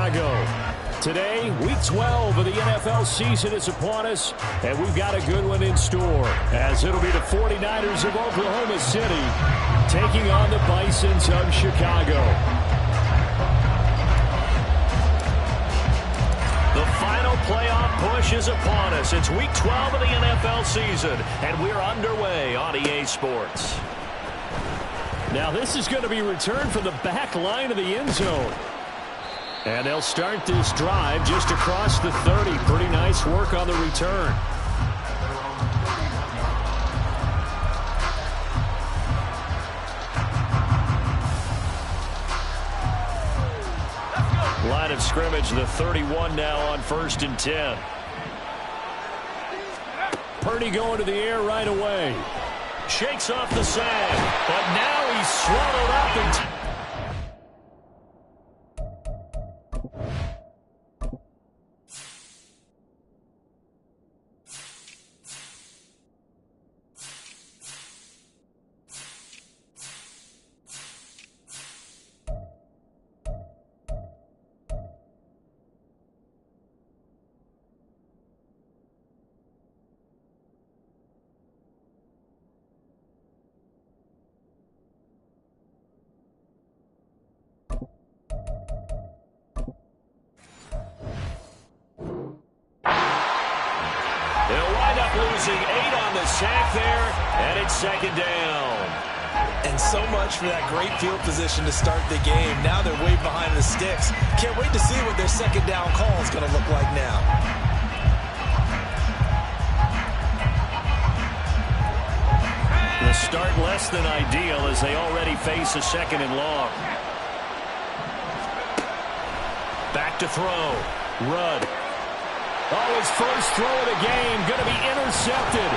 Chicago. Today, Week 12 of the NFL season is upon us, and we've got a good one in store, as it'll be the 49ers of Oklahoma City taking on the Bisons of Chicago. The final playoff push is upon us. It's Week 12 of the NFL season, and we're underway on EA Sports. Now this is going to be returned from the back line of the end zone. And they'll start this drive just across the 30. Pretty nice work on the return. Line of scrimmage, the 31 now on 1st and 10. Purdy going to the air right away. Shakes off the sand, but now he's swallowed up and... losing 8 on the sack there, and it's 2nd down. And so much for that great field position to start the game. Now they're way behind the sticks. Can't wait to see what their 2nd down call is going to look like now. The start less than ideal as they already face a 2nd and long. Back to throw. Rudd. Oh, his first throw of the game going to be intercepted.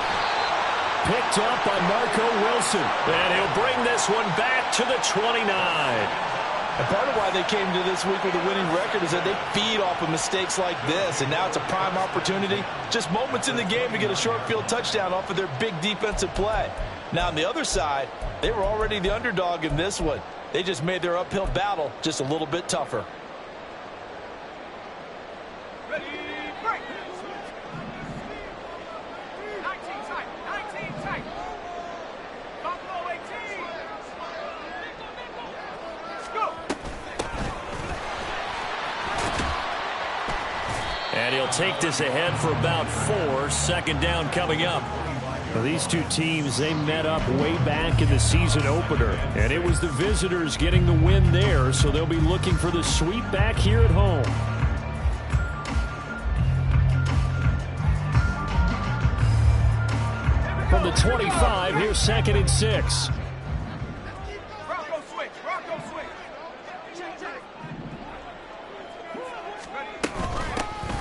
Picked up by Marco Wilson. And he'll bring this one back to the 29. And part of why they came to this week with a winning record is that they feed off of mistakes like this. And now it's a prime opportunity. Just moments in the game to get a short field touchdown off of their big defensive play. Now on the other side, they were already the underdog in this one. They just made their uphill battle just a little bit tougher. And he'll take this ahead for about 4. 2nd down coming up. Well, these two teams, they met up way back in the season opener. And it was the visitors getting the win there, so they'll be looking for the sweep back here at home. From the 25, here's 2nd and 6.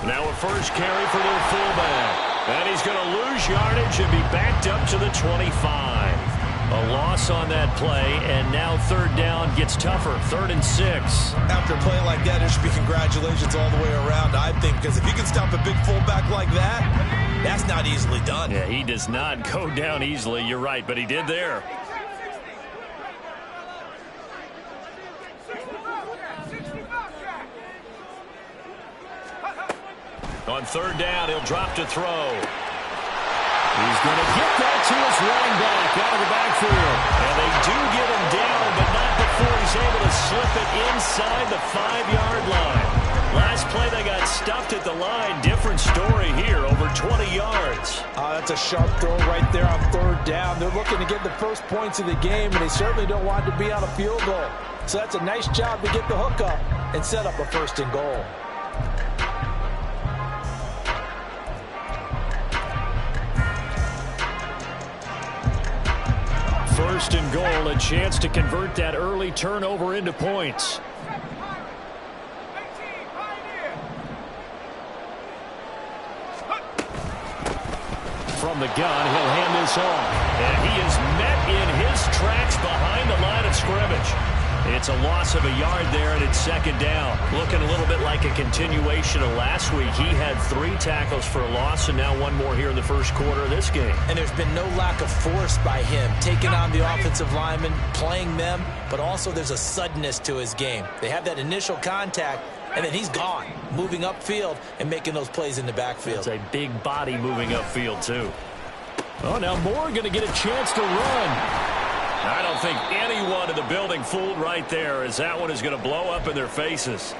Now a first carry for their fullback. And he's going to lose yardage and be backed up to the 25. A loss on that play, and now 3rd down gets tougher. 3rd and 6. After a play like that, there should be congratulations all the way around, I think, because if you can stop a big fullback like that, that's not easily done. Yeah, he does not go down easily. You're right, but he did there. On 3rd down, he'll drop to throw. He's going to get that to his running back out of the backfield. And they do get him down, but not before he's able to slip it inside the 5-yard line. Last play, they got stuffed at the line. Different story here, over 20 yards. That's a sharp throw right there on 3rd down. They're looking to get the first points of the game, and they certainly don't want to be on a field goal. So that's a nice job to get the hook up and set up a 1st and goal. 1st and goal, a chance to convert that early turnover into points. From the gun, he'll hand this off. And he is met in his tracks behind the line of scrimmage. It's a loss of a yard there, and it's 2nd down. Looking a little bit like a continuation of last week. He had 3 tackles for a loss, and now 1 more here in the first quarter of this game. And there's been no lack of force by him, taking on the offensive linemen, playing them, but also there's a suddenness to his game. They have that initial contact, and then he's gone, moving upfield and making those plays in the backfield. It's a big body moving upfield, too. Oh, now Moore going to get a chance to run. I don't think anyone in the building fooled right there, as that one is going to blow up in their faces.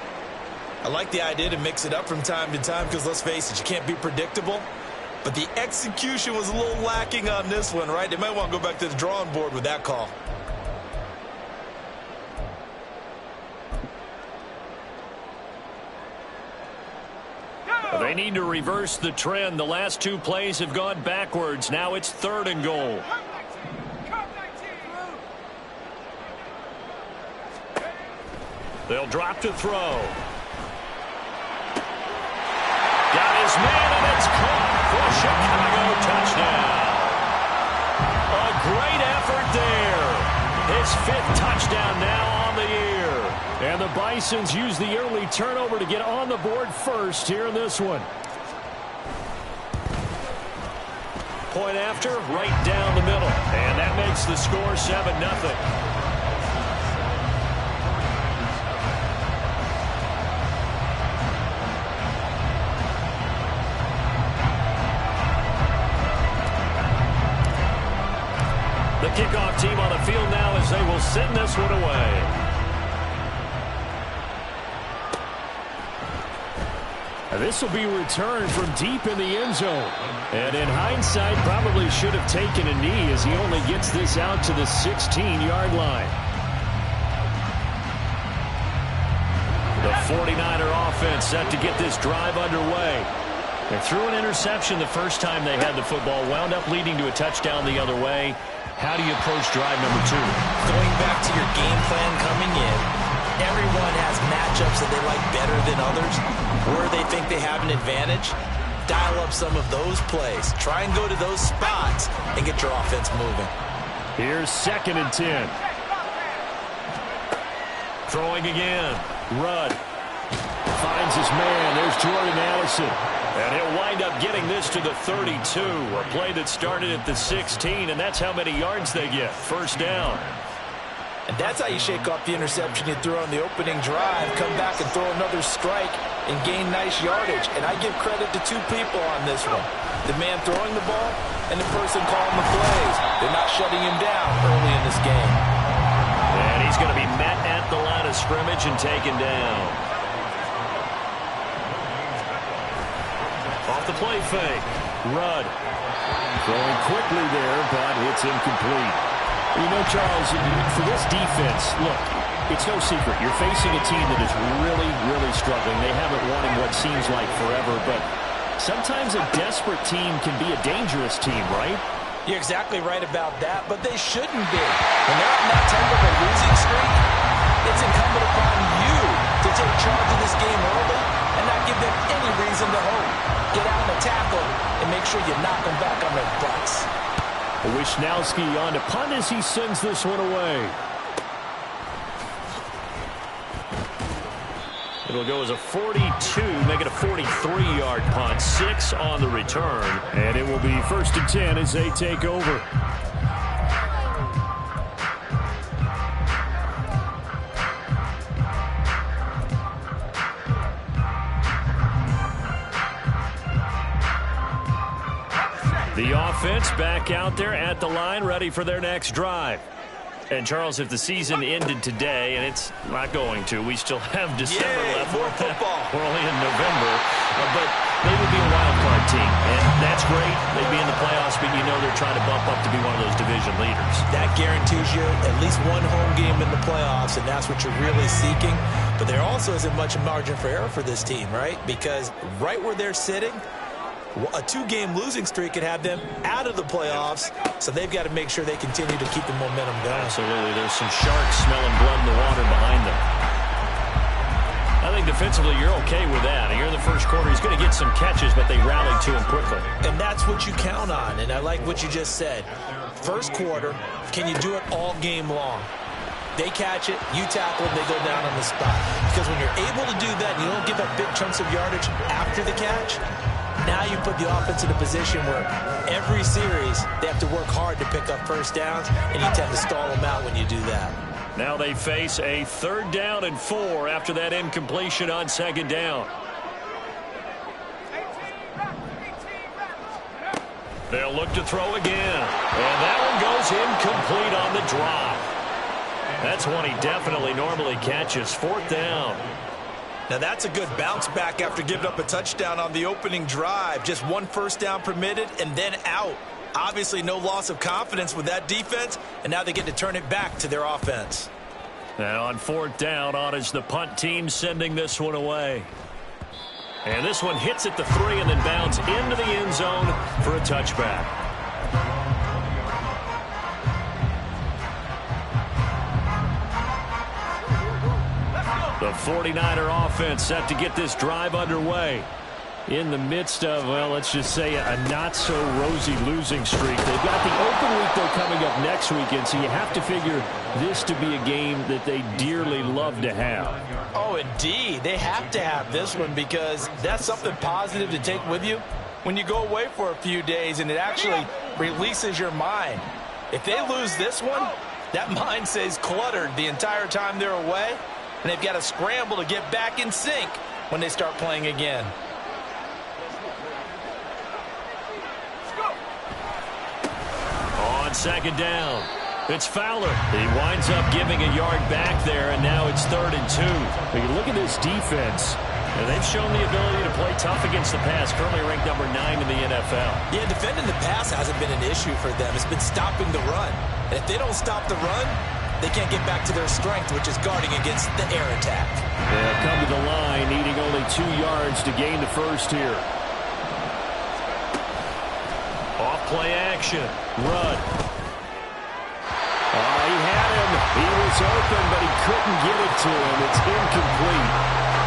I like the idea to mix it up from time to time because, let's face it, you can't be predictable. But the execution was a little lacking on this one, right? They might want to go back to the drawing board with that call. They need to reverse the trend. The last two plays have gone backwards. Now it's 3rd and goal. They'll drop to throw. Got his man, and it's caught for a Chicago touchdown. A great effort there. His 5th touchdown now on the year. And the Bisons use the early turnover to get on the board first here in this one. Point after, right down the middle. And that makes the score 7-0. The kickoff team on the field now as they will send this one away. This will be returned from deep in the end zone. And in hindsight, probably should have taken a knee as he only gets this out to the 16-yard line. The 49er offense set to get this drive underway. They threw an interception the first time they had the football, wound up leading to a touchdown the other way. How do you approach drive number 2? Going back to your game plan coming in, everyone has matchups that they like better than others. Where they think they have an advantage, dial up some of those plays. Try and go to those spots and get your offense moving. Here's 2nd and 10. Throwing again. Rudd finds his man. There's Jordan Addison. And he'll wind up getting this to the 32. A play that started at the 16, and that's how many yards they get. 1st down. And that's how you shake off the interception you threw on the opening drive, come back and throw another strike and gain nice yardage. And I give credit to 2 people on this one. The man throwing the ball and the person calling the plays. They're not shutting him down early in this game. And he's going to be met at the line of scrimmage and taken down. Off the play fake. Rudd. Throwing quickly there, but it's incomplete. You know, Charles, for this defense, look, it's no secret. You're facing a team that is really, really struggling. They haven't won in what seems like forever, but sometimes a desperate team can be a dangerous team, right? You're exactly right about that, but they shouldn't be. When they're on that type of a losing streak, it's incumbent upon you to take charge of this game early and not give them any reason to hope. Get out and tackle and make sure you knock them back on their butts. Wisnowski on to punt as he sends this one away. It'll go as a 42, make it a 43-yard punt. 6 on the return. And it will be 1st and 10 as they take over. The offense back out there at the line, ready for their next drive. And, Charles, if the season ended today, and it's not going to, we still have December left. More football. We're only in November. But they would be a wild card team, and that's great. They'd be in the playoffs, but you know they're trying to bump up to be one of those division leaders. That guarantees you at least one home game in the playoffs, and that's what you're really seeking. But there also isn't much margin for error for this team, right? Because right where they're sitting, a 2-game losing streak could have them out of the playoffs, so they've got to make sure they continue to keep the momentum going. Absolutely. There's some sharks smelling blood in the water behind them. I think defensively you're okay with that. Here in the first quarter, he's going to get some catches, but they rallied to him quickly. And that's what you count on, and I like what you just said. First quarter, can you do it all game long? They catch it, you tackle it, they go down on the spot. Because when you're able to do that and you don't give up big chunks of yardage after the catch, now you put the offense in a position where every series they have to work hard to pick up 1st downs, and you tend to stall them out when you do that. Now they face a 3rd down and 4 after that incompletion on 2nd down. They'll look to throw again. And that one goes incomplete on the drop. That's one he definitely normally catches. 4th down. Now that's a good bounce back after giving up a touchdown on the opening drive. Just 1 first down permitted and then out. Obviously no loss of confidence with that defense, and now they get to turn it back to their offense. Now on 4th down, on is the punt team sending this one away. And this one hits at the 3 and then bounds into the end zone for a touchback. The 49er offense set to get this drive underway. In the midst of, well, let's just say a not-so-rosy losing streak. They've got the open week, though, coming up next weekend, so you have to figure this to be a game that they dearly love to have. Oh, indeed. They have to have this one because that's something positive to take with you when you go away for a few days, and it actually releases your mind. If they lose this one, that mind stays cluttered the entire time they're away, and they've got to scramble to get back in sync when they start playing again. On 2nd down, it's Fowler. He winds up giving a yard back there, and now it's 3rd and 2. When you look at this defense, and they've shown the ability to play tough against the pass, currently ranked number 9 in the NFL. Yeah, defending the pass hasn't been an issue for them. It's been stopping the run. And if they don't stop the run, they can't get back to their strength, which is guarding against the air attack. they'll come to the line, needing only 2 yards to gain the first here. Off play action. Run. He had him. He was open, but he couldn't get it to him. It's incomplete.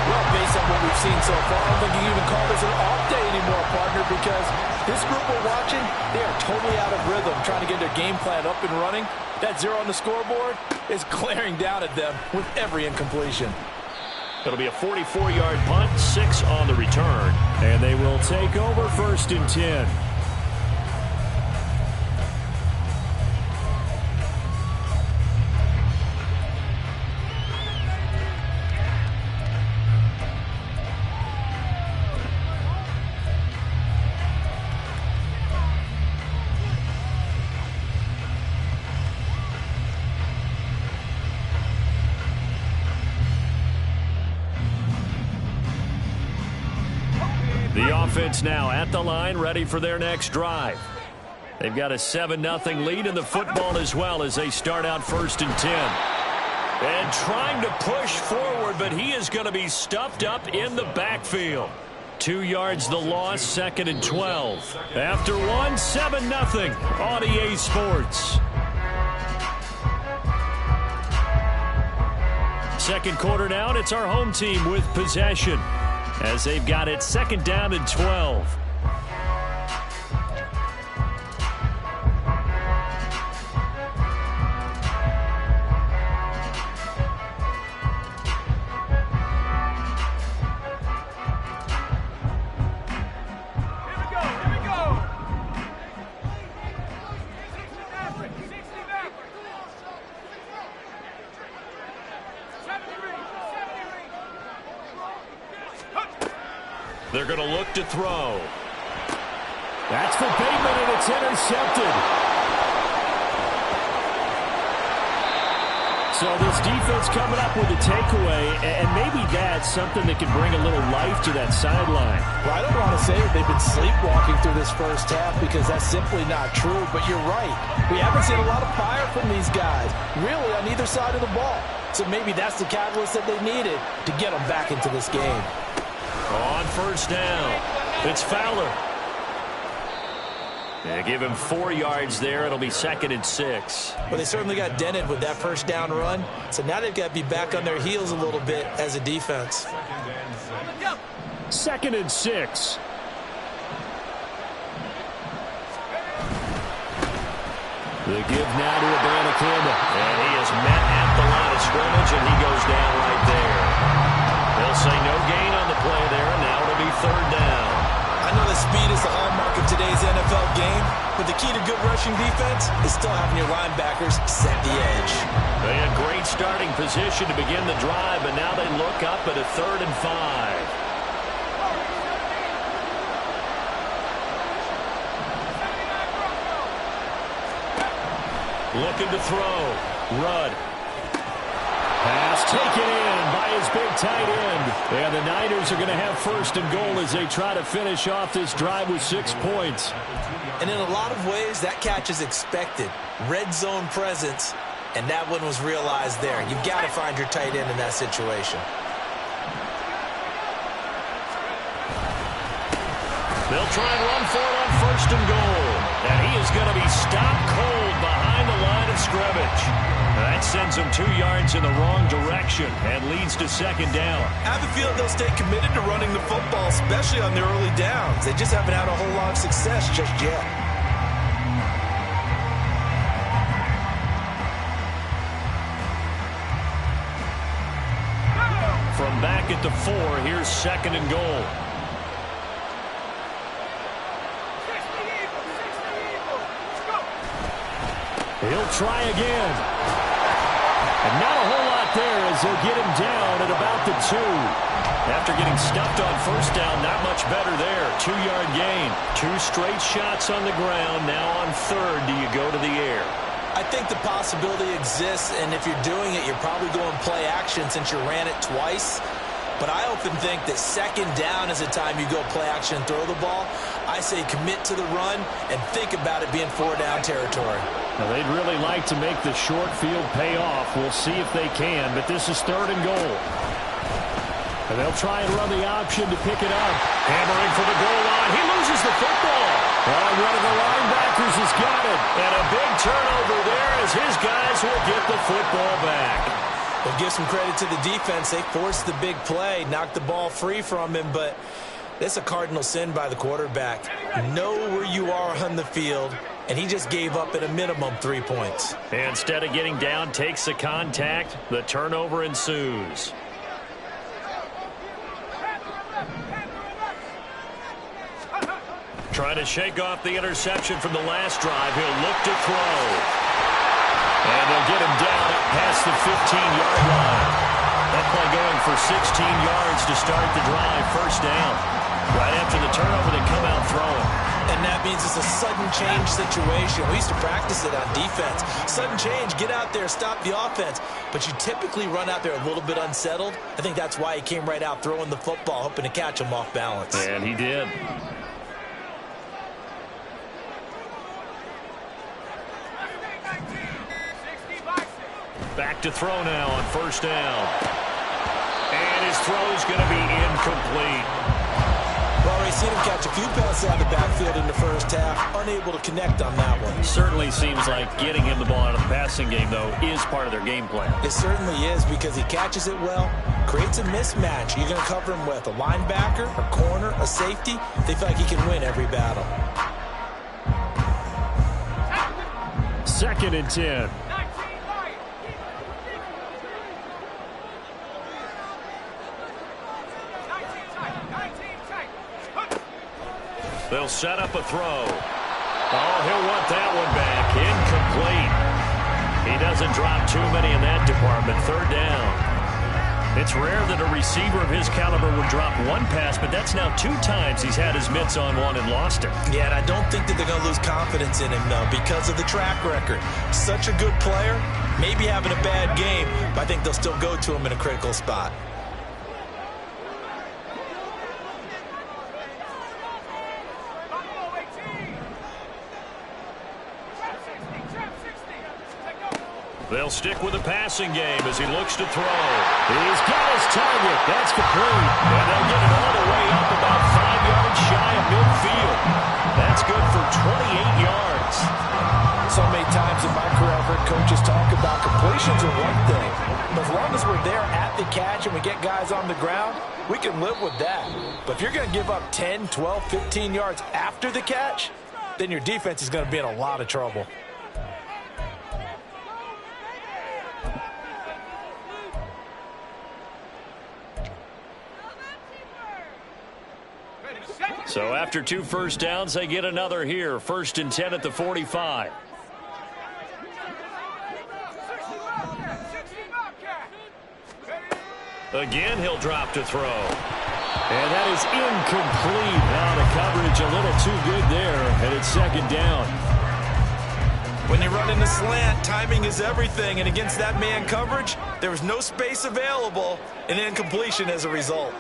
Well, based on what we've seen so far, I don't think you can even call this an off day anymore, partner, because this group we're watching, they are totally out of rhythm, trying to get their game plan up and running. That 0 on the scoreboard is glaring down at them with every incompletion. It'll be a 44-yard punt, 6 on the return. And they will take over 1st and 10. The offense now at the line, ready for their next drive. They've got a 7-0 lead in the football as well as they start out 1st and 10. And trying to push forward, but he is going to be stuffed up in the backfield. 2 yards the loss, 2nd and 12. After one, 7-0 on EA Sports. Second quarter now, and it's our home team with possession, as they've got it 2nd down and 12. They're going to look to throw. That's for Bateman, and it's intercepted. So this defense coming up with a takeaway, and maybe that's something that can bring a little life to that sideline. Well, I don't want to say they've been sleepwalking through this first half because that's simply not true, but you're right. We haven't seen a lot of fire from these guys, really on either side of the ball. So maybe that's the catalyst that they needed to get them back into this game. On 1st down, it's Fowler. They give him 4 yards there. It'll be 2nd and 6. Well, they certainly got dented with that first down run. So now they've got to be back on their heels a little bit as a defense. 2nd and 6. The give now to Abraham Campbell. And he is met at the line of scrimmage, and he goes down right there. They'll say no gain on the play there, and now it'll be 3rd down. I know that speed is the hallmark of today's NFL game, But the key to good rushing defense is still having your linebackers set the edge. They had great starting position to begin the drive, but now they look up at a 3rd and 5. Looking to throw. Rudd. Pass taken in by his big tight end. And the Niners are going to have 1st and goal as they try to finish off this drive with 6 points. And in a lot of ways, that catch is expected. Red zone presence, and that one was realized there. You've got to find your tight end in that situation. They'll try and run for it on 1st and goal. And he is going to be stopped cold behind the line of scrimmage. That sends them 2 yards in the wrong direction and leads to 2nd down. I have a feeling they'll stay committed to running the football, especially on their early downs. They just haven't had a whole lot of success just yet. From back at the 4, here's 2nd and goal. He'll try again. And not a whole lot there as they'll get him down at about the 2. After getting stuffed on 1st down, not much better there. 2-yard gain. 2 straight shots on the ground. Now on 3rd, do you go to the air? I think the possibility exists, and if you're doing it, you're probably going play action since you ran it twice. But I often think that 2nd down is the time you go play action and throw the ball. I say commit to the run and think about it being 4-down territory. Now, they'd really like to make the short field pay off. We'll see if they can, but this is 3rd and goal. And they'll try and run the option to pick it up. Hammering for the goal line. He loses the football. One of the linebackers has got it. And a big turnover there as his guys will get the football back. We'll give some credit to the defense. They forced the big play, knocked the ball free from him, but that's a cardinal sin by the quarterback. Know where you are on the field, and he just gave up at a minimum 3 points. Instead of getting down, takes the contact. The turnover ensues. Trying to shake off the interception from the last drive. He'll look to throw. And they'll get him down past the 15-yard line. That play going for 16 yards to start the drive. 1st down. Right after the turnover, they come out throwing. And that means it's a sudden change situation. We used to practice it on defense. Sudden change, get out there, stop the offense. But you typically run out there a little bit unsettled. I think that's why he came right out throwing the football, hoping to catch him off balance. And he did. Back to throw now on 1st down. And his throw's going to be incomplete. Well, we've seen him catch a few passes out of the backfield in the 1st half. Unable to connect on that one. Certainly seems like getting him the ball out of the passing game, though, is part of their game plan. It certainly is because he catches it well, creates a mismatch. You're going to cover him with a linebacker, a corner, a safety. They feel like he can win every battle. 2nd and 10. They'll set up a throw. Oh, he'll want that one back. Incomplete. He doesn't drop too many in that department. 3rd down. It's rare that a receiver of his caliber would drop one pass, but that's now 2 times he's had his mitts on one and lost it. Yeah, and I don't think that they're going to lose confidence in him, though, because of the track record. Such a good player, maybe having a bad game, but I think they'll still go to him in a critical spot. They'll stick with the passing game as he looks to throw. He's got his target. That's complete. And they'll get it all the way up about 5 yards shy of midfield. That's good for 28 yards. So many times in my career, I've heard coaches talk about completions are one thing. But as long as we're there at the catch and we get guys on the ground, we can live with that. But if you're going to give up 10, 12, 15 yards after the catch, then your defense is going to be in a lot of trouble. So after 2 first downs, they get another here. 1st and 10 at the 45. Again, he'll drop to throw. And that is incomplete. Now the coverage a little too good there, and it's 2nd down. When you run in the slant, timing is everything, and against that man coverage, there was no space available, and incompletion as a result.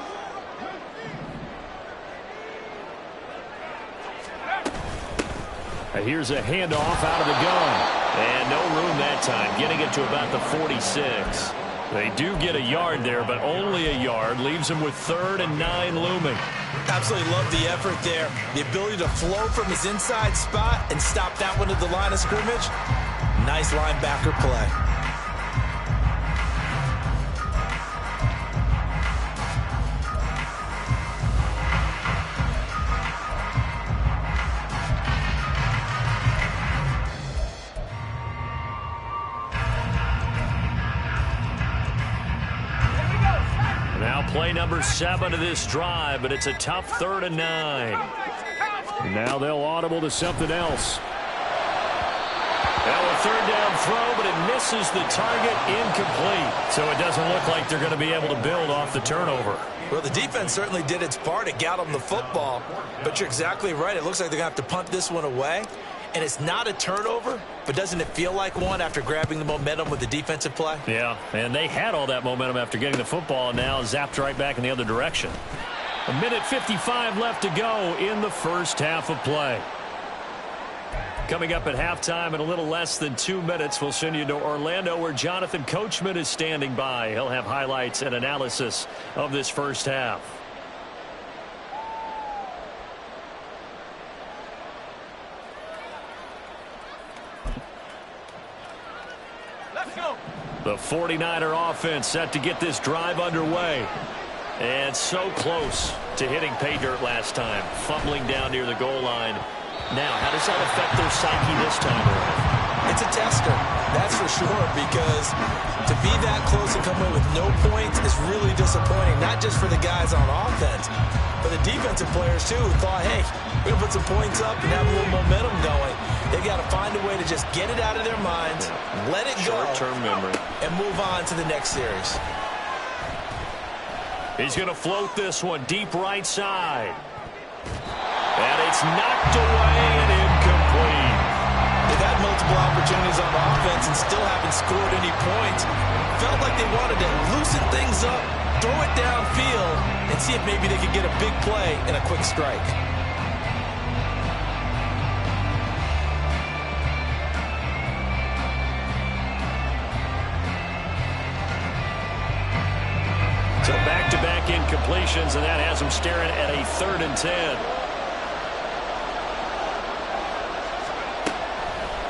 Here's a handoff out of the gun. And no room that time, getting it to about the 46. They do get a yard there, but only a yard. Leaves them with 3rd and 9 looming. Absolutely love the effort there. The ability to flow from his inside spot and stop that one at the line of scrimmage. Nice linebacker play. Play number 7 of this drive, but it's a tough 3rd and 9. Now they'll audible to something else. Now a 3rd down throw, but it misses the target, incomplete. So it doesn't look like they're going to be able to build off the turnover. Well, the defense certainly did its part. It got them the football, but you're exactly right. It looks like they're going to have to punt this one away. And it's not a turnover, but doesn't it feel like one after grabbing the momentum with the defensive play? Yeah, and they had all that momentum after getting the football, and now zapped right back in the other direction. 1:55 left to go in the first half of play. Coming up at halftime in a little less than 2 minutes, we'll send you to Orlando where Jonathan Coachman is standing by. He'll have highlights and analysis of this first half. The 49er offense set to get this drive underway. And so close to hitting pay dirt last time. Fumbling down near the goal line. Now, how does that affect their psyche this time around? It's a tester, that's for sure, because to be that close and come away with no points is really disappointing, not just for the guys on offense, but the defensive players, too, who thought, hey, we're going to put some points up and have a little momentum going. They've got to find a way to just get it out of their minds, let it go, short-term memory, and move on to the next series. He's going to float this one deep right side. And it's knocked away and incomplete. They've had multiple opportunities on offense and still haven't scored any points. Felt like they wanted to loosen things up, throw it downfield, and see if maybe they could get a big play and a quick strike. So back-to-back incompletions, and that has them staring at a 3rd and 10.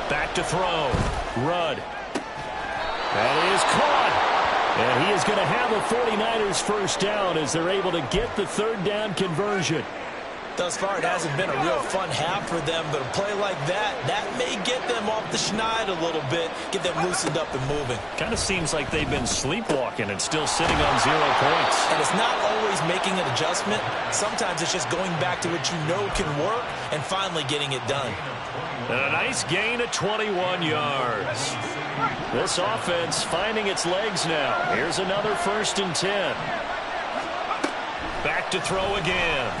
Back to throw. Rudd. That is caught. And he is going to have a 49ers first down as they're able to get the 3rd down conversion. Thus far, it hasn't been a real fun half for them, but a play like that may get them off the schneid a little bit, get them loosened up and moving. Kind of seems like they've been sleepwalking and still sitting on 0 points. And it's not always making an adjustment. Sometimes it's just going back to what you know can work and finally getting it done. And a nice gain of 21 yards. This offense finding its legs now. Here's another 1st and 10. Back to throw again.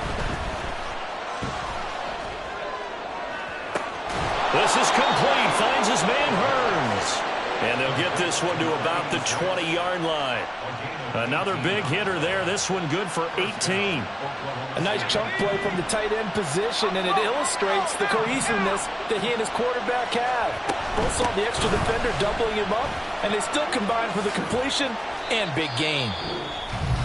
This is complete. Finds his man Hearns. And they'll get this one to about the 20-yard line. Another big hitter there. This one good for 18. A nice chunk play from the tight end position, and it illustrates the cohesiveness that he and his quarterback have. Both saw the extra defender doubling him up, and they still combined for the completion and big gain.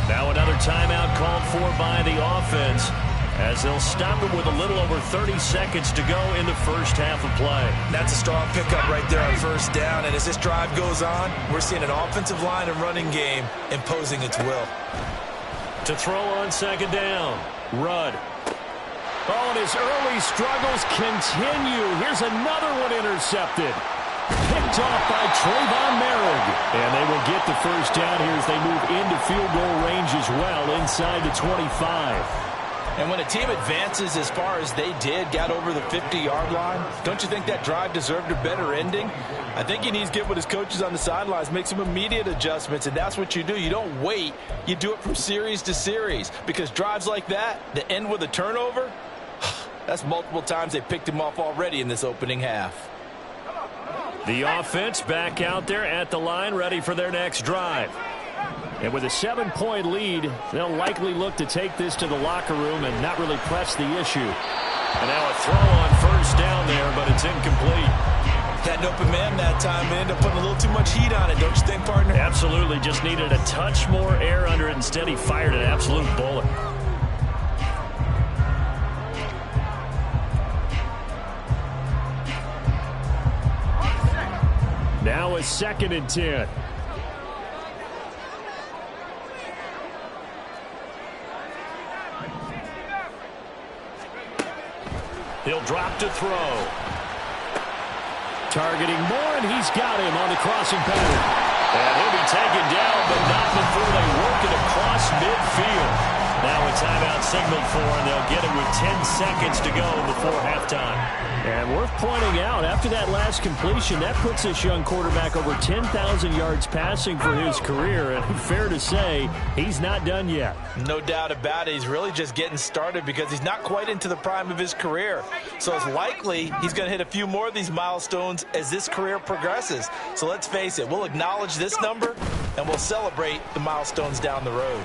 Now another timeout called for by the offense, as they'll stop him with a little over 30 seconds to go in the first half of play. That's a strong pickup right there on 1st down, and as this drive goes on, we're seeing an offensive line and running game imposing its will. To throw on 2nd down, Rudd. Oh, and his early struggles continue. Here's another one intercepted. Picked off by Trayvon Merrick. And they will get the first down here as they move into field goal range as well inside the 25. And when a team advances as far as they did, got over the 50-yard line, don't you think that drive deserved a better ending? I think he needs to get with his coaches on the sidelines, make some immediate adjustments, and that's what you do. You don't wait. You do it from series to series, because drives like that end with a turnover, that's multiple times they picked him off already in this opening half. The offense back out there at the line, ready for their next drive. And with a 7-point lead, they'll likely look to take this to the locker room and not really press the issue. And now a throw on first down there, but it's incomplete. Had an open man that time. They ended up putting a little too much heat on it, don't you think, partner? Absolutely. Just needed a touch more air under it. Instead, he fired an absolute bullet. Now a 2nd and 10. He'll drop to throw. Targeting Moore, and he's got him on the crossing pattern. And he'll be taken down, but not before they work it across midfield. Now a timeout signaled for, and they'll get it with 10 seconds to go before halftime. And worth pointing out, after that last completion, that puts this young quarterback over 10,000 yards passing for his career. And fair to say, he's not done yet. No doubt about it. He's really just getting started because he's not quite into the prime of his career. So it's likely he's going to hit a few more of these milestones as this career progresses. So let's face it, we'll acknowledge this number, and we'll celebrate the milestones down the road.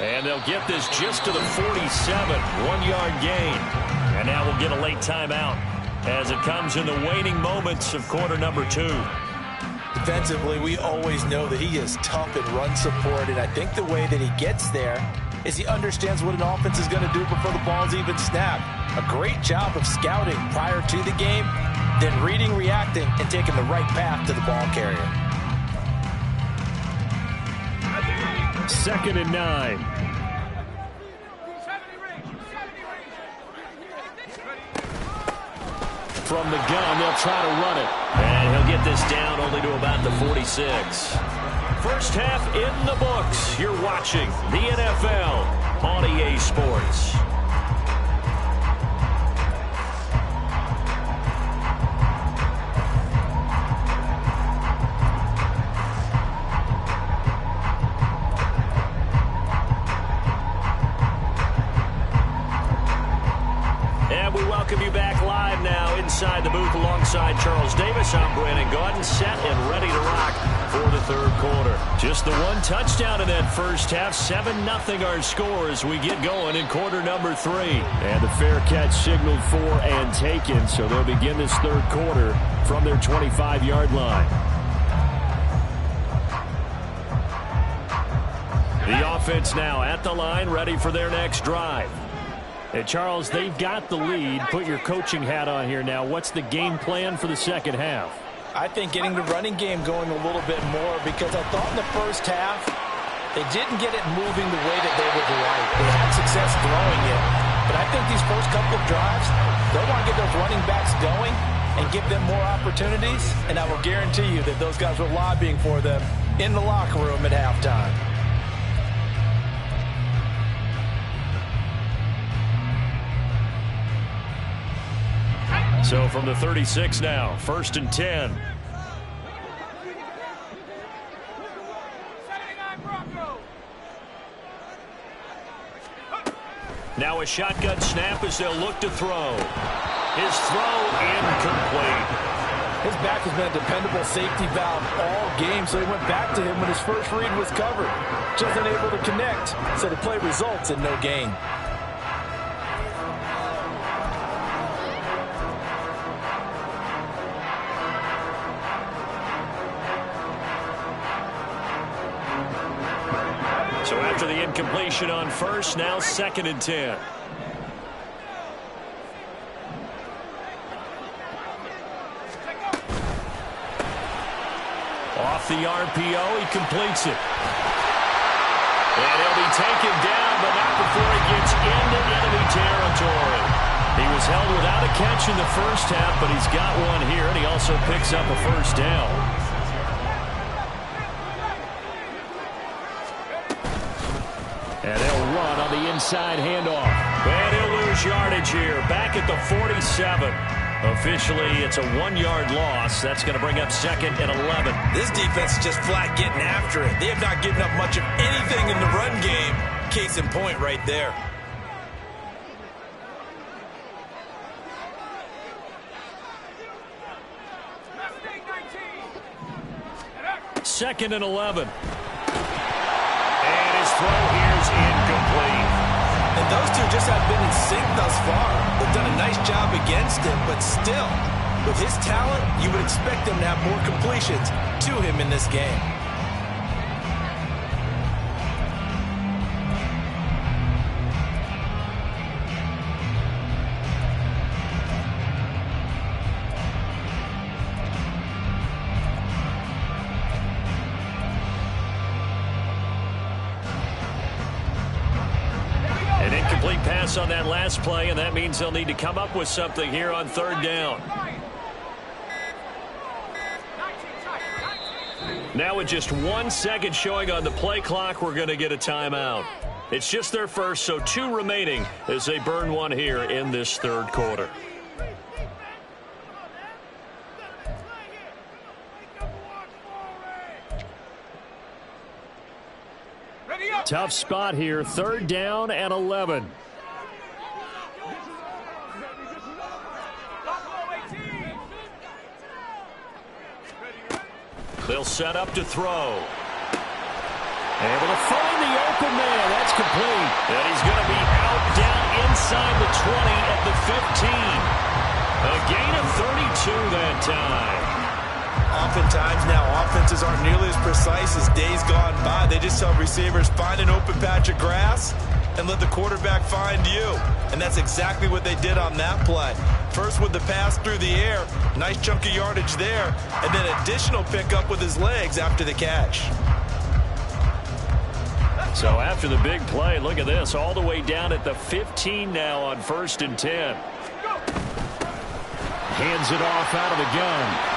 And they'll get this just to the 47, 1-yard gain. And now we'll get a late timeout as it comes in the waning moments of quarter number 2. Defensively, we always know that he is tough in run support, and I think the way that he gets there is he understands what an offense is going to do before the ball's even snapped. A great job of scouting prior to the game, then reading, reacting, and taking the right path to the ball carrier. 2nd and 9. From the gun, they'll try to run it. And he'll get this down only to about the 46. First half in the books. You're watching the NFL on EA Sports. You back live now inside the booth alongside Charles Davis. I'm Brandon Gaudin, set and ready to rock for the 3rd quarter. Just the one touchdown in that first half. 7-0 our score as we get going in quarter number 3. And the fair catch signaled for and taken, so they'll begin this 3rd quarter from their 25-yard line. The offense now at the line, ready for their next drive. Hey, Charles, they've got the lead. Put your coaching hat on here now. What's the game plan for the second half? I think getting the running game going a little bit more, because I thought in the first half they didn't get it moving the way that they would like. They had success throwing it, but I think these first couple of drives, they'll want to get those running backs going and give them more opportunities, and I will guarantee you that those guys were lobbying for them in the locker room at halftime. So from the 36 now, 1st and 10. Now a shotgun snap as they'll look to throw. His throw incomplete. His back has been a dependable safety valve all game, so he went back to him when his first read was covered. Just unable to connect, so the play results in no gain. So after the incompletion on first, now 2nd and 10. Off the RPO, he completes it. And he'll be taken down, but not before he gets into enemy territory. He was held without a catch in the first half, but he's got one here, and he also picks up a first down. And they'll run on the inside handoff. And he'll lose yardage here. Back at the 47. Officially, it's a 1-yard loss. That's going to bring up 2nd and 11. This defense is just flat getting after it. They have not given up much of anything in the run game. Case in point right there. 2nd and 11. And his throw here is incomplete. And those two just have been in sync thus far. They've done a nice job against him, but still, with his talent, you would expect them to have more completions to him in this game. An incomplete pass on that last play, and that means they'll need to come up with something here on 3rd down. Now with just 1 second showing on the play clock, we're going to get a timeout. It's just their first, so 2 remaining as they burn one here in this 3rd quarter. Tough spot here. 3rd down and 11. They'll set up to throw. Able to find the open man. That's complete. And he's going to be out down inside the 20 at the 15. A gain of 32 that time. Oftentimes now, offenses aren't nearly as precise as days gone by. They just tell receivers, find an open patch of grass and let the quarterback find you. And that's exactly what they did on that play. First with the pass through the air, nice chunk of yardage there, and then additional pickup with his legs after the catch. So after the big play, look at this, all the way down at the 15 now on 1st and 10. Hands it off out of the gun.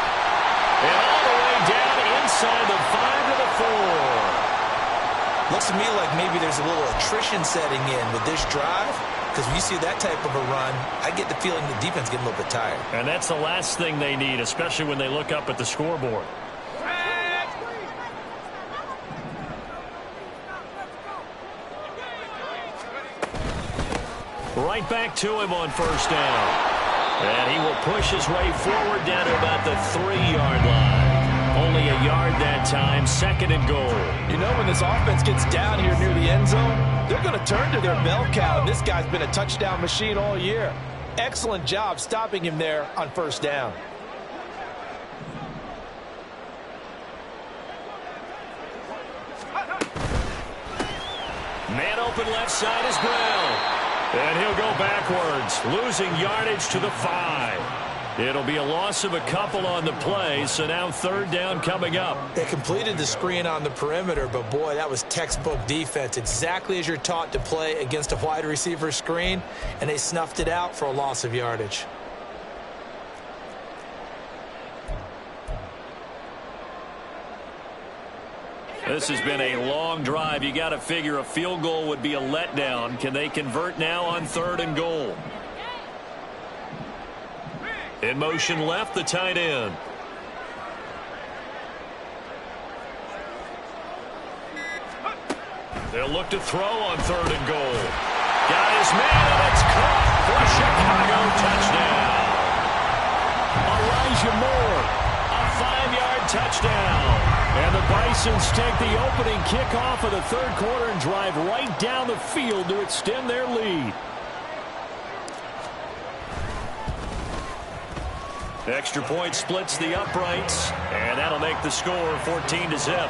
And all the way down inside the 5 to the 4. Looks to me like maybe there's a little attrition setting in with this drive, because when you see that type of a run, I get the feeling the defense getting a little bit tired. And that's the last thing they need, especially when they look up at the scoreboard. Right back to him on 1st down. And he will push his way forward down to about the 3-yard line. Only a yard that time, 2nd and goal. You know, when this offense gets down here near the end zone, they're going to turn to their bell cow. And this guy's been a touchdown machine all year. Excellent job stopping him there on 1st down. Man open left side is Brown. And he'll go backwards, losing yardage to the 5. It'll be a loss of a couple on the play, so now 3rd down coming up. They completed the screen on the perimeter, but boy, that was textbook defense. Exactly as you're taught to play against a wide receiver screen, and they snuffed it out for a loss of yardage. This has been a long drive. You got to figure a field goal would be a letdown. Can they convert now on 3rd and goal? In motion left, the tight end. They'll look to throw on 3rd and goal. Got his man, and it's caught for a Chicago touchdown. Elijah Moore, A 5-yard touchdown. and the Bisons take the opening kickoff of the 3rd quarter and drive right down the field to extend their lead. Extra point splits the uprights, and that'll make the score 14-0.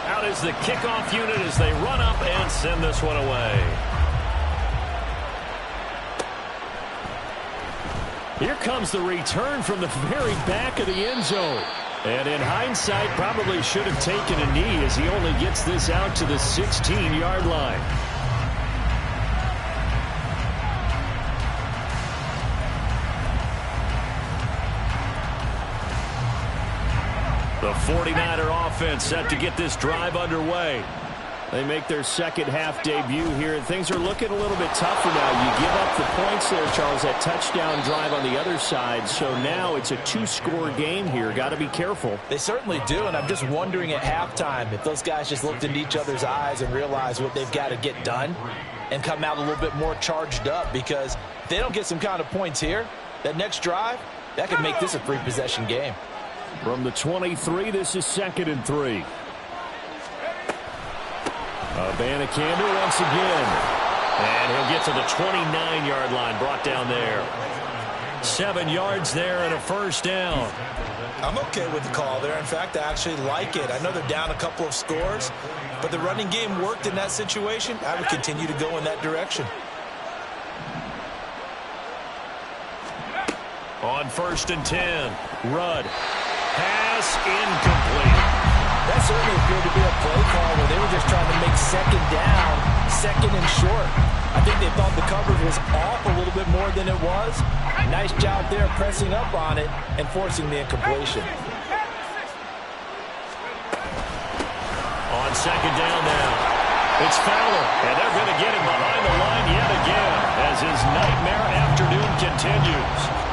Out is the kickoff unit as they run up and send this one away. Here comes the return from the very back of the end zone. And in hindsight, probably should have taken a knee as he only gets this out to the 16-yard line. The 49er offense set to get this drive underway. They make their second half debut here, and things are looking a little bit tougher now. You give up the points there, Charles, that touchdown drive on the other side. So now it's a two-score game here. Got to be careful. They certainly do, and I'm just wondering at halftime if those guys just looked into each other's eyes and realized what they've got to get done and come out a little bit more charged up, because if they don't get some kind of points here, that next drive, that could make this a three-possession game. From the 23, this is 2nd and 3. Abanikander once again. And he'll get to the 29-yard line, brought down there. 7 yards there and a first down. I'm okay with the call there. In fact, I actually like it. I know they're down a couple of scores, but the running game worked in that situation. I would continue to go in that direction. On 1st and 10, Rudd. Pass incomplete. That certainly appeared to be a play call where they were just trying to make second down, second and short. I think they thought the coverage was off a little bit more than it was. Nice job there pressing up on it and forcing the incompletion. On 2nd down now, it's Fowler, and they're going to get him behind the line yet again as his nightmare afternoon continues.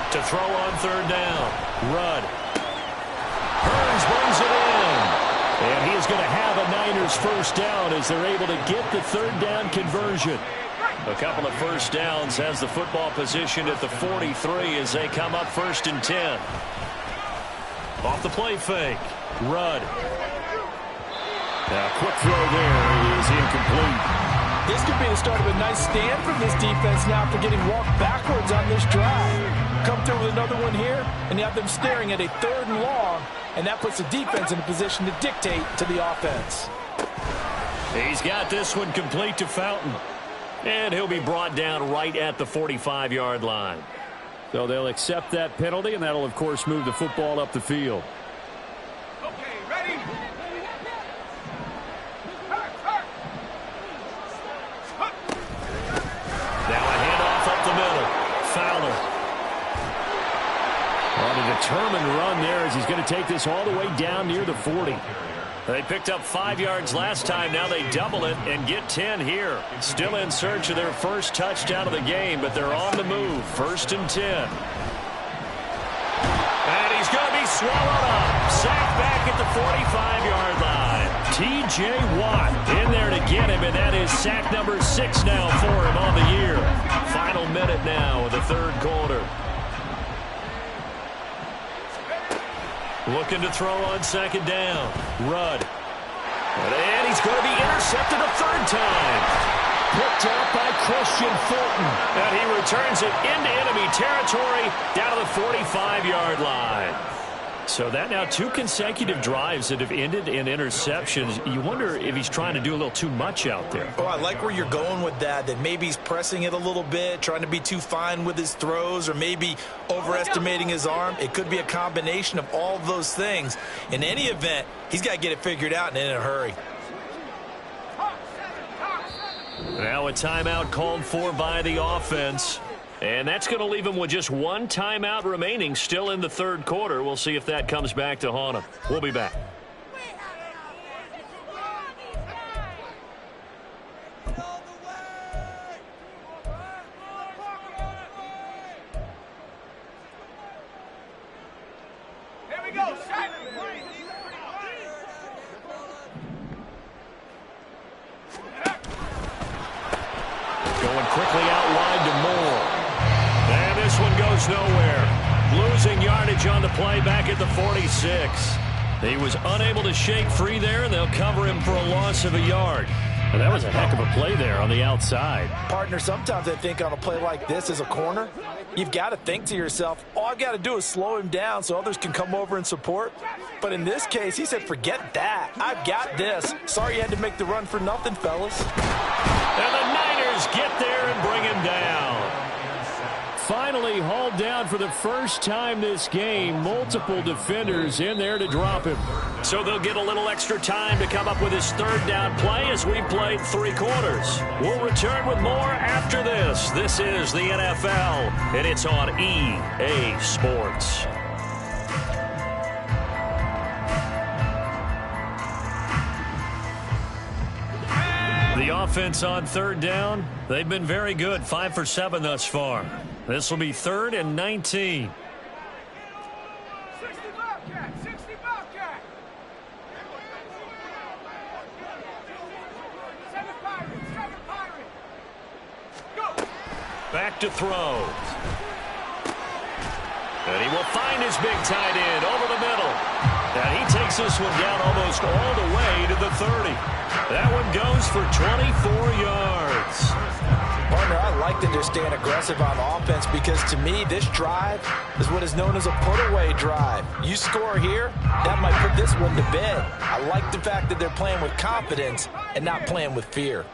To throw on 3rd down, Rudd. Burns brings it in. And he is going to have a Niners first down as they're able to get the 3rd down conversion. A couple of first downs has the football position at the 43 as they come up 1st and 10. Off the play fake, Rudd. Now, quick throw there is incomplete. This could be the start of a nice stand from this defense now after getting walked backwards on this drive. Come through with another one here, and you have them staring at a 3rd and long, and that puts the defense in a position to dictate to the offense. He's got this one complete to Fountain. And he'll be brought down right at the 45-yard line. So they'll accept that penalty, and that'll, of course, move the football up the field. Okay, ready? Now a handoff up the middle. Fowler. On a determined run there as he's going to take this all the way down near the 40. They picked up 5 yards last time. Now they double it and get 10 here. Still in search of their first touchdown of the game, but they're on the move. 1st and 10. And he's going to be swallowed up. Sacked back at the 45-yard line. T.J. Watt in there to get him, and that is sack number 6 now for him on the year. Final minute now of the 3rd quarter. Looking to throw on 2nd down. Rudd. And he's going to be intercepted a 3rd time. Picked up by Christian Fulton. And he returns it into enemy territory down to the 45-yard line. So that now 2 consecutive drives that have ended in interceptions. You wonder if he's trying to do a little too much out there. Oh, I like where you're going with that maybe he's pressing it a little bit, trying to be too fine with his throws, or maybe overestimating his arm. It could be a combination of all of those things. In any event, he's got to get it figured out and in a hurry. Now a timeout called for by the offense. And that's going to leave him with just 1 timeout remaining still in the 3rd quarter. We'll see if that comes back to haunt him. We'll be back. Here we go. Going quickly out wide to Moore. And this one goes nowhere. Losing yardage on the play back at the 46. He was unable to shake free there, and they'll cover him for a loss of a yard. And that was a heck of a play there on the outside. Partner, sometimes I think on a play like this as a corner, you've got to think to yourself, all I've got to do is slow him down so others can come over and support. But in this case, he said, forget that. I've got this. Sorry you had to make the run for nothing, fellas. And the Niners get there and bring him down. finally hauled down for the first time this game. Multiple defenders in there to drop him. So they'll get a little extra time to come up with his third down play as we played 3 quarters. We'll return with more after this. This is the NFL, and it's on EA Sports. The offense on third down, they've been very good, 5 for 7 thus far. This will be 3rd and 19. 60 Bobcat, 60 Bobcat. 7 Pirates. Go. Back to throw. And he will find his big tight end over the middle. And he takes this one down almost all the way to the 30. That one goes for 24 yards. Partner, I like that they're staying aggressive on offense because to me, this drive is what is known as a put-away drive. You score here, that might put this one to bed. I like the fact that they're playing with confidence and not playing with fear.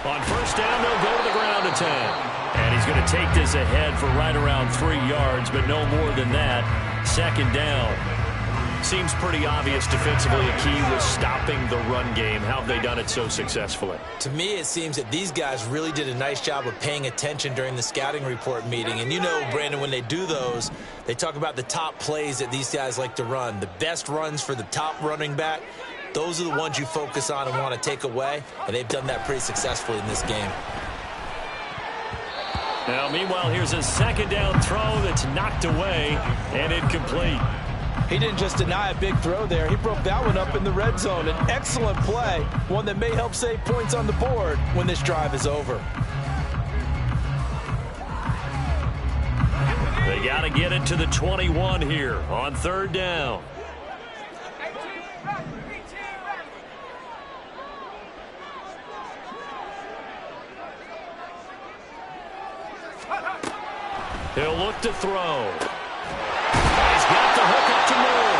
On first down, they'll go to the ground attack. And he's going to take this ahead for right around 3 yards, but no more than that. 2nd down. Seems pretty obvious defensively a key was stopping the run game. How have they done it so successfully? To me, it seems that these guys really did a nice job of paying attention during the scouting report meeting. And you know, Brandon, when they do those, they talk about the top plays that these guys like to run. The best runs for the top running back, those are the ones you focus on and want to take away. And they've done that pretty successfully in this game. Now, meanwhile, here's a 2nd down throw that's knocked away and incomplete. He didn't just deny a big throw there. He broke that one up in the red zone. An excellent play, one that may help save points on the board when this drive is over. They got to get it to the 21 here on 3rd down. He'll look to throw. He's got the hook up to Moore.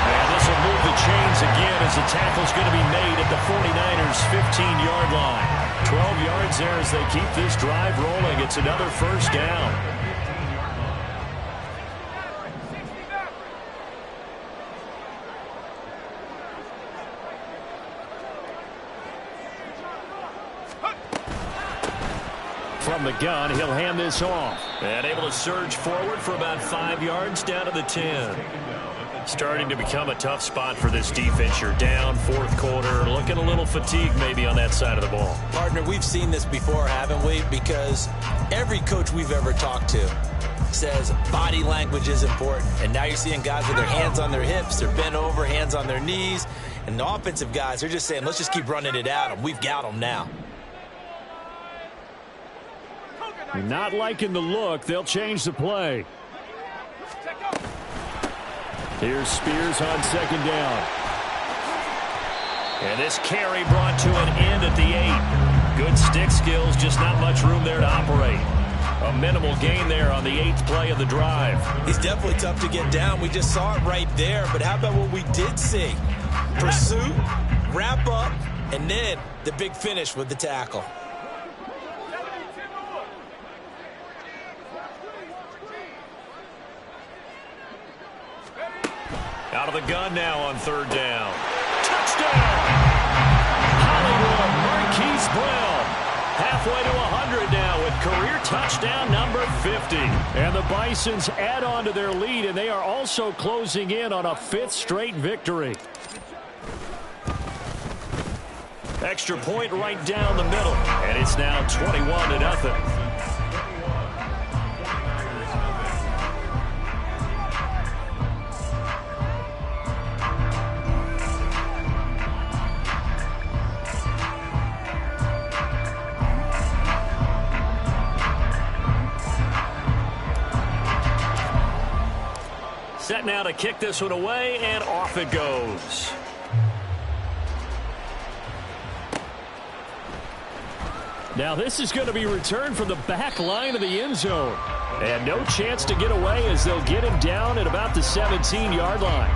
And this will move the chains again as the tackle's going to be made at the 49ers' 15-yard line. 12 yards there as they keep this drive rolling. It's another first down. From the gun, he'll hand this off. And able to surge forward for about 5 yards down to the 10. Starting to become a tough spot for this defense. You're down 4th quarter. Looking a little fatigued maybe on that side of the ball. Partner, we've seen this before, haven't we? Because every coach we've ever talked to says body language is important. And now you're seeing guys with their hands on their hips. They're bent over, hands on their knees. And the offensive guys, they're just saying, let's just keep running it at them. We've got them now. Not liking the look. They'll change the play. Here's Spears on 2nd down. And this carry brought to an end at the 8. Good stick skills, just not much room there to operate. A minimal gain there on the 8th play of the drive. He's definitely tough to get down. We just saw it right there. But how about what we did see? Pursuit, wrap up, and then the big finish with the tackle. Out of the gun now on 3rd down. Touchdown! Hollywood Marquise Brown. Halfway to 100 now with career touchdown number 50. And the Bisons add on to their lead, and they are also closing in on a 5th straight victory. Extra point right down the middle. And it's now 21-0. Set now to kick this one away, and off it goes. Now this is going to be returned from the back line of the end zone. And no chance to get away as they'll get him down at about the 17-yard line.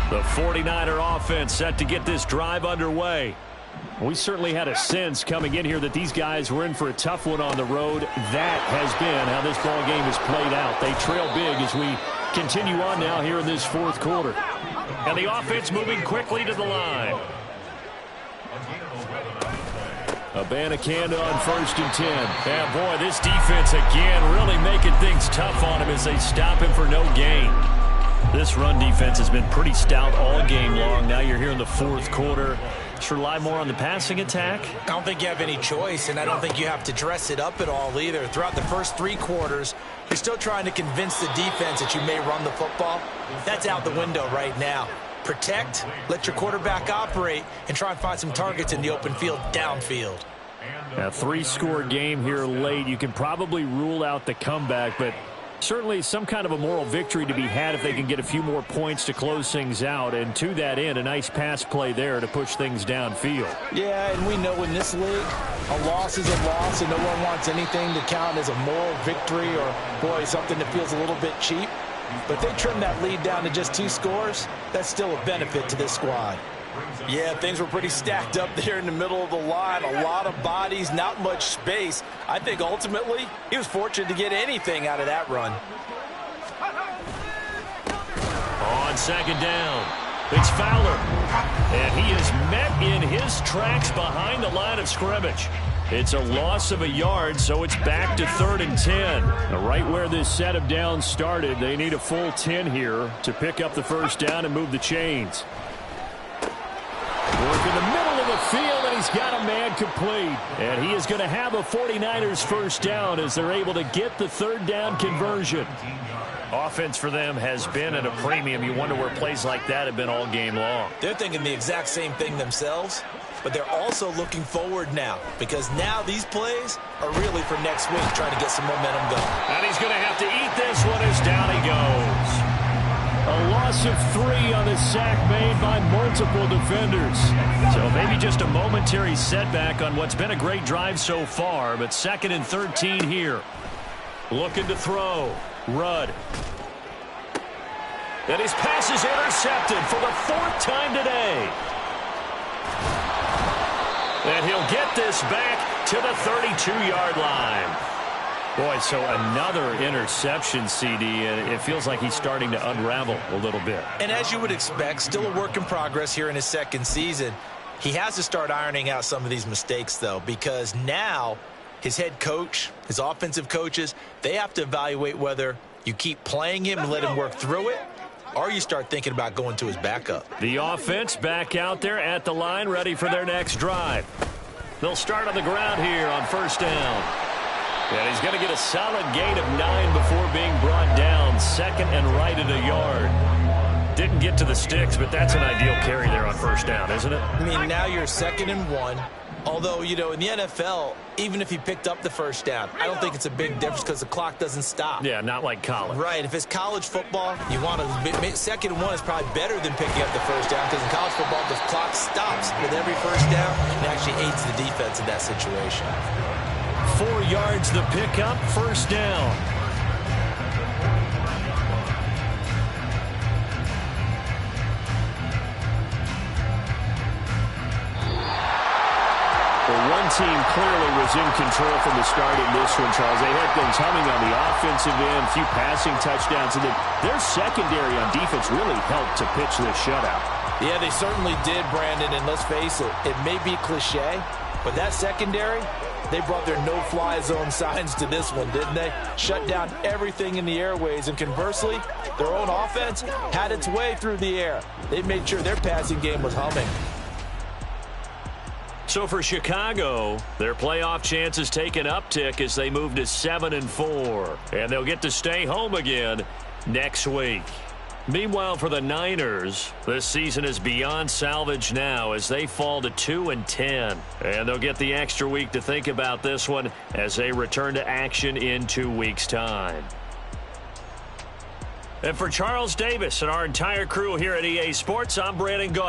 The 49er offense set to get this drive underway. We certainly had a sense coming in here that these guys were in for a tough one on the road. That has been how this ball game has played out. They trail big as we continue on now here in this fourth quarter. And the offense moving quickly to the line. Abanikanda on 1st and 10. Yeah, boy, this defense again really making things tough on him as they stop him for no gain. This run defense has been pretty stout all game long. Now you're here in the fourth quarter. Should rely more on the passing attack? I don't think you have any choice, and I don't think you have to dress it up at all either. Throughout the first 3 quarters, you're still trying to convince the defense that you may run the football. That's out the window right now. Protect, let your quarterback operate, and try and find some targets in the open field downfield. A 3-score game here late. You can probably rule out the comeback, but certainly some kind of a moral victory to be had if they can get a few more points to close things out. And to that end, a nice pass play there to push things downfield. Yeah, and we know in this league, a loss is a loss, and no one wants anything to count as a moral victory or, boy, something that feels a little bit cheap. But they trim that lead down to just 2 scores. That's still a benefit to this squad. Yeah, things were pretty stacked up there in the middle of the line. A lot of bodies, not much space. I think ultimately he was fortunate to get anything out of that run. On 2nd down, it's Fowler. And he is met in his tracks behind the line of scrimmage. It's a loss of a yard, so it's back to 3rd and 10. Now, right where this set of downs started, they need a full 10 here to pick up the first down and move the chains. Work in the middle of the field, and he's got a man complete. And he is going to have a 49ers first down as they're able to get the 3rd down conversion. Offense for them has been at a premium. You wonder where plays like that have been all game long. They're thinking the exact same thing themselves, but they're also looking forward now because now these plays are really for next week, trying to get some momentum going. And he's going to have to eat this one as down he goes. A loss of 3 on the sack made by multiple defenders. So maybe just a momentary setback on what's been a great drive so far, but 2nd and 13 here. Looking to throw. Rudd. And his pass is intercepted for the 4th time today. And he'll get this back to the 32-yard line. Boy, so another interception, CD, and it feels like he's starting to unravel a little bit. And as you would expect, still a work in progress here in his 2nd season. He has to start ironing out some of these mistakes, though, because now his head coach, his offensive coaches, they have to evaluate whether you keep playing him and let him work through it, or you start thinking about going to his backup. The offense back out there at the line, ready for their next drive. They'll start on the ground here on 1st down. And he's going to get a solid gain of 9 before being brought down. 2nd and right at a yard. Didn't get to the sticks, but that's an ideal carry there on 1st down, isn't it? I mean, now you're 2nd and 1. Although, you know, in the NFL, even if he picked up the first down, I don't think it's a big difference because the clock doesn't stop. Yeah, not like college. Right. If it's college football, you want to 2nd and 1 is probably better than picking up the first down because in college football, the clock stops with every first down and actually aids the defense in that situation. 4 yards the pickup, 1st down. Well, one team clearly was in control from the start in this one, Charles. They had things humming on the offensive end, a few passing touchdowns, and then their secondary on defense really helped to pitch this shutout. Yeah, they certainly did, Brandon, and let's face it, it may be cliche, but that secondary, they brought their no-fly zone signs to this one, didn't they? Shut down everything in the airways, and conversely, their own offense had its way through the air. They made sure their passing game was humming. So for Chicago, their playoff chances take an uptick as they move to 7-4. And they'll get to stay home again next week. Meanwhile, for the Niners, this season is beyond salvage now as they fall to 2-10. And they'll get the extra week to think about this one as they return to action in 2 weeks' time. And for Charles Davis and our entire crew here at EA Sports, I'm Brandon Gaudin.